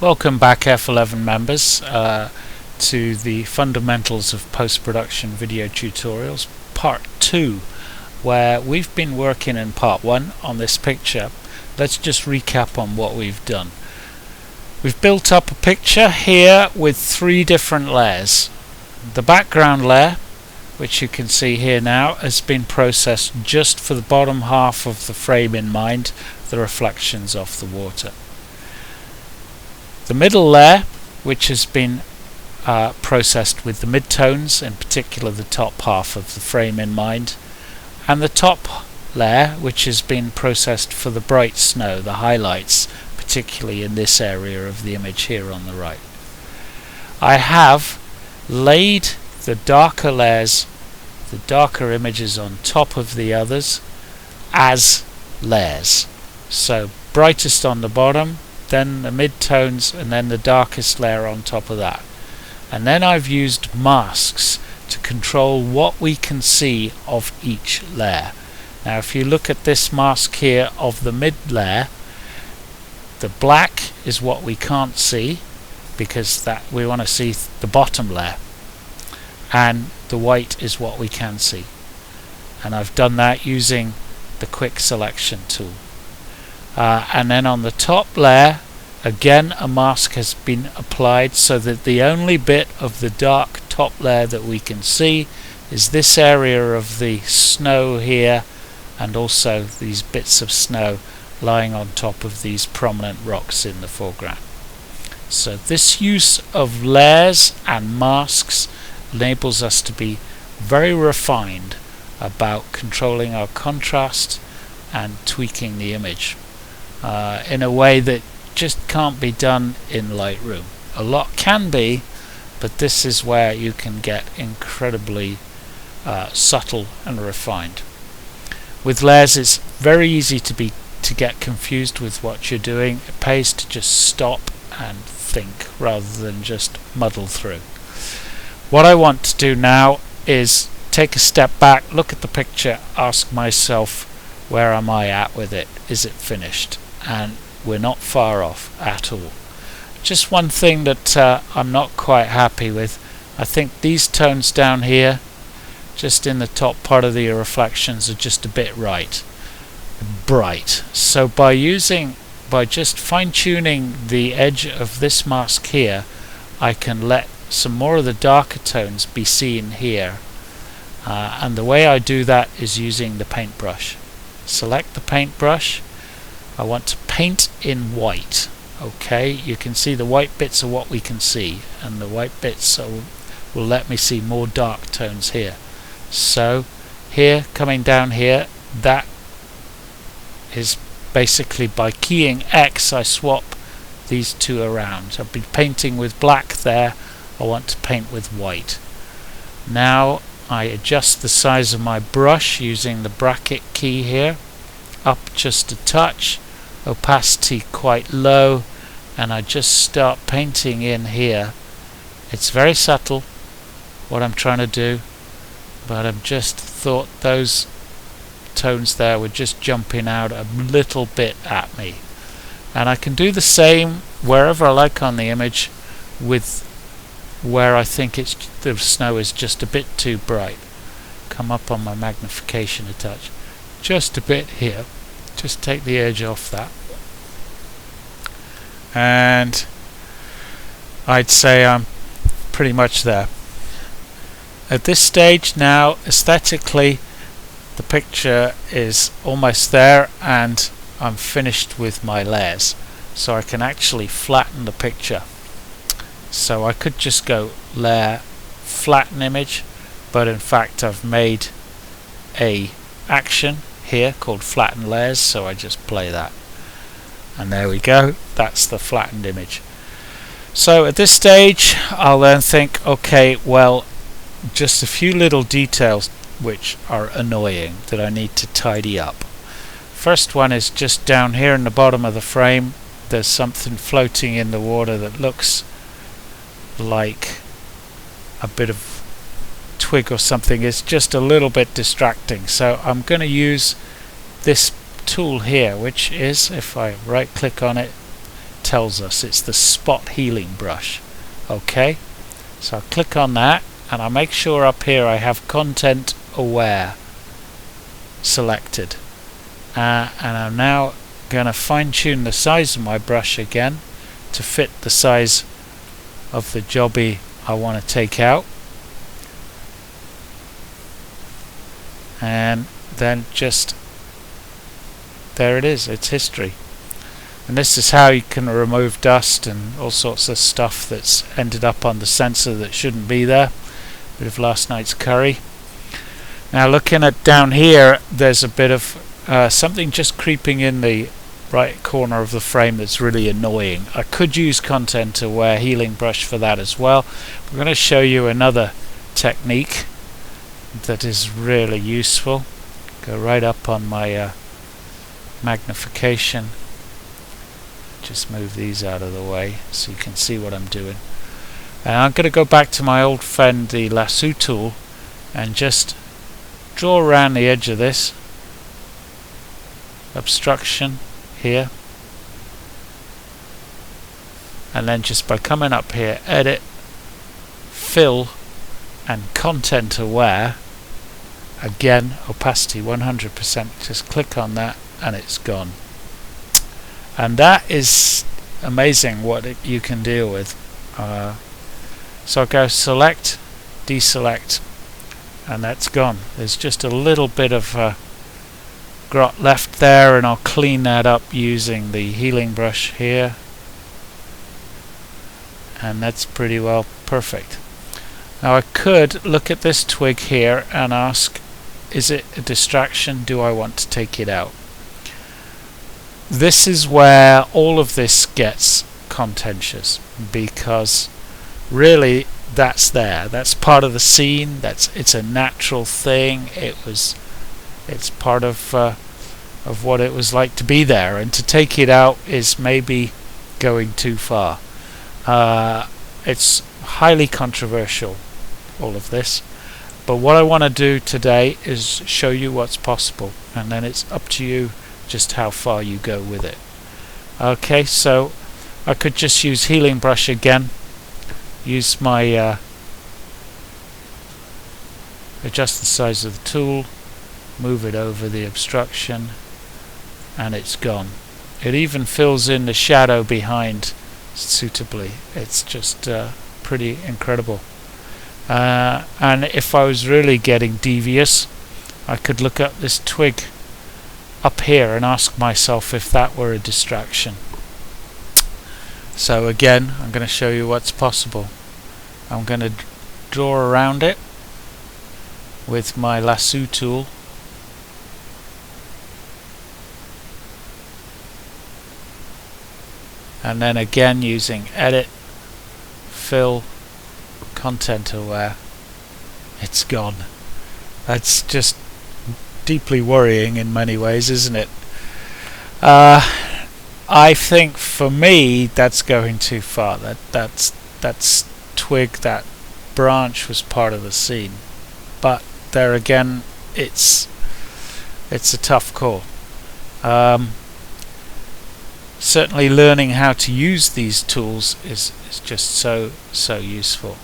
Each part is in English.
Welcome back F11 members to the Fundamentals of Post-Production Video Tutorials Part 2, where we've been working in Part 1 on this picture. Let's just recap on what we've done. We've built up a picture here with 3 different layers. The background layer, which you can see here now, has been processed just for the bottom half of the frame in mind, the reflections off the water. The middle layer, which has been processed with the midtones, in particular the top half of the frame in mind, and the top layer, which has been processed for the bright snow, the highlights, particularly in this area of the image here on the right. I have laid the darker layers, the darker images on top of the others as layers. So brightest on the bottom, then the mid-tones, and then the darkest layer on top of that. And then I've used masks to control what we can see of each layer. Now if you look at this mask here of the mid layer, the black is what we can't see because that we want to see the bottom layer, and the white is what we can see. And I've done that using the quick selection tool. And then on the top layer, again a mask has been applied so that the only bit of the dark top layer that we can see is this area of the snow here, and also these bits of snow lying on top of these prominent rocks in the foreground. So this use of layers and masks enables us to be very refined about controlling our contrast and tweaking the image in a way that just can't be done in Lightroom. A lot can be, but this is where you can get incredibly subtle and refined. With layers it's very easy to get confused with what you're doing. It pays to just stop and think rather than just muddle through. What I want to do now is take a step back, look at the picture, ask myself, where am I at with it? Is it finished? And we're not far off at all. Just one thing that I'm not quite happy with. I think these tones down here, just in the top part of the reflections, are just a bit bright. So by just fine-tuning the edge of this mask here, I can let some more of the darker tones be seen here. And the way I do that is using the paintbrush. Select the paintbrush. I want to paint in white. Okay, you can see the white bits are what we can see, and the white bits will let me see more dark tones here. So here, coming down here, that is basically by keying X I swap these two around. I've been painting with black there, I want to paint with white. Now I adjust the size of my brush using the bracket key here, up just a touch, opacity quite low, and I just start painting in here. It's very subtle what I'm trying to do, but I've just thought those tones there were just jumping out a little bit at me. And I can do the same wherever I like on the image with where I think the snow is just a bit too bright. Come up on my magnification a touch, just a bit here, just take the edge off that, and I'd say I'm pretty much there. At this stage now, aesthetically the picture is almost there and I'm finished with my layers, so I can actually flatten the picture. So I could just go layer, flatten image, but in fact I've made a action here called flatten layers, so I just play that, and there we go, that's the flattened image. So at this stage I'll then think, okay, well, just a few little details which are annoying that I need to tidy up. First one is just down here in the bottom of the frame, there's something floating in the water that looks like a bit of twig or something. It's just a little bit distracting, so I'm going to use this tool here, which is, if I right click on it, tells us. It's the spot healing brush. Okay, so I'll click on that, and I'll make sure up here I have content aware selected, and I'm now going to fine-tune the size of my brush again to fit the size of the jobby I want to take out, and then just there it is, it's history. And this is how you can remove dust and all sorts of stuff that's ended up on the sensor that shouldn't be there. Bit of last night's curry. Now looking at down here, there's a bit of something just creeping in the right corner of the frame that's really annoying. I could use content aware healing brush for that as well. We're going to show you another technique that is really useful. Go right up on my magnification. Just move these out of the way so you can see what I'm doing. And I'm going to go back to my old friend the lasso tool and just draw around the edge of this obstruction here, and then just by coming up here, edit, fill and content aware, again opacity 100%, just click on that and it's gone. And that is amazing what you can deal with. So I'll go select, deselect, and that's gone. There's just a little bit of grot left there, and I'll clean that up using the healing brush here, and that's pretty well perfect. Now I could look at this twig here and ask, is it a distraction? Do I want to take it out? This is where all of this gets contentious, because really that's there. That's part of the scene. It's a natural thing. It's part of what it was like to be there, and to take it out is maybe going too far. It's highly controversial, all of this, but what I want to do today is show you what's possible, and then it's up to you just how far you go with it. Okay, so I could just use healing brush again, use my adjust the size of the tool, move it over the obstruction, and it's gone. It even fills in the shadow behind suitably. It's just pretty incredible. And if I was really getting devious, I could look at this twig up here and ask myself if that were a distraction. So again, I'm going to show you what's possible. I'm going to draw around it with my lasso tool, and then again using edit, fill, content aware. It's gone. That's just deeply worrying in many ways, isn't it? I think for me that's going too far. That's twig, that branch was part of the scene, but there again, it's a tough call. Certainly learning how to use these tools is just so useful.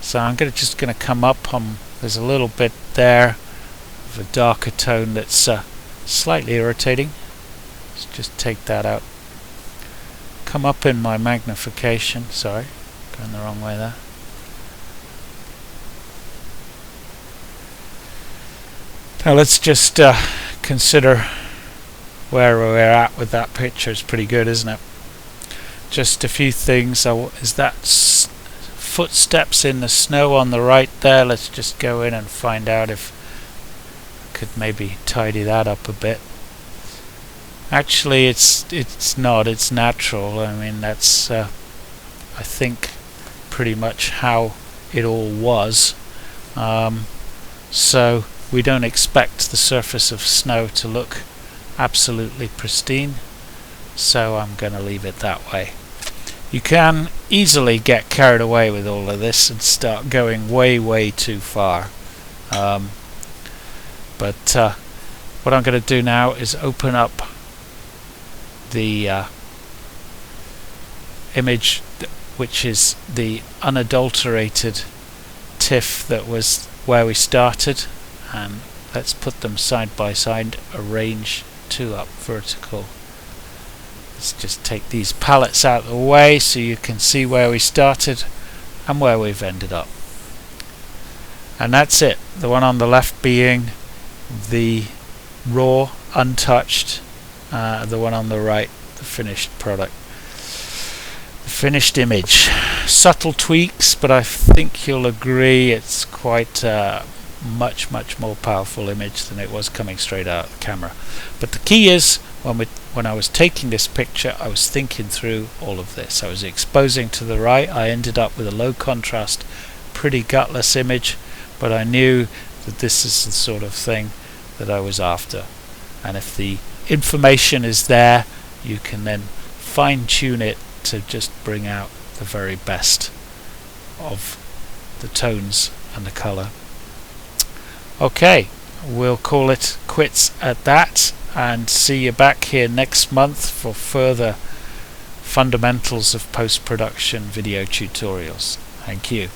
So I'm just going to come up on, there's a little bit there of a darker tone that's slightly irritating. Let's just take that out. Come up in my magnification, sorry, going the wrong way there. Now let's just consider where we're at with that picture. It's pretty good, isn't it? Just a few things. Is that footsteps in the snow on the right there? Let's just go in and find out if I could maybe tidy that up a bit. Actually, it's not. It's natural. I mean, that's I think pretty much how it all was. So we don't expect the surface of snow to look absolutely pristine, so I'm going to leave it that way. You can easily get carried away with all of this and start going way too far, but what I'm going to do now is open up the image which is the unadulterated TIFF that was where we started, and let's put them side by side, arrange two up vertical. Let's just take these palettes out of the way so you can see where we started and where we've ended up. And that's it, the one on the left being the raw, untouched, the one on the right, the finished product, the finished image. Subtle tweaks, but I think you'll agree it's quite much more powerful image than it was coming straight out of the camera. But the key is, when I was taking this picture, I was thinking through all of this. I was exposing to the right. I ended up with a low contrast, pretty gutless image, but I knew that this is the sort of thing that I was after. And if the information is there, you can then fine-tune it to just bring out the very best of the tones and the color. Okay, we'll call it quits at that, and see you back here next month for further fundamentals of post-production video tutorials. Thank you.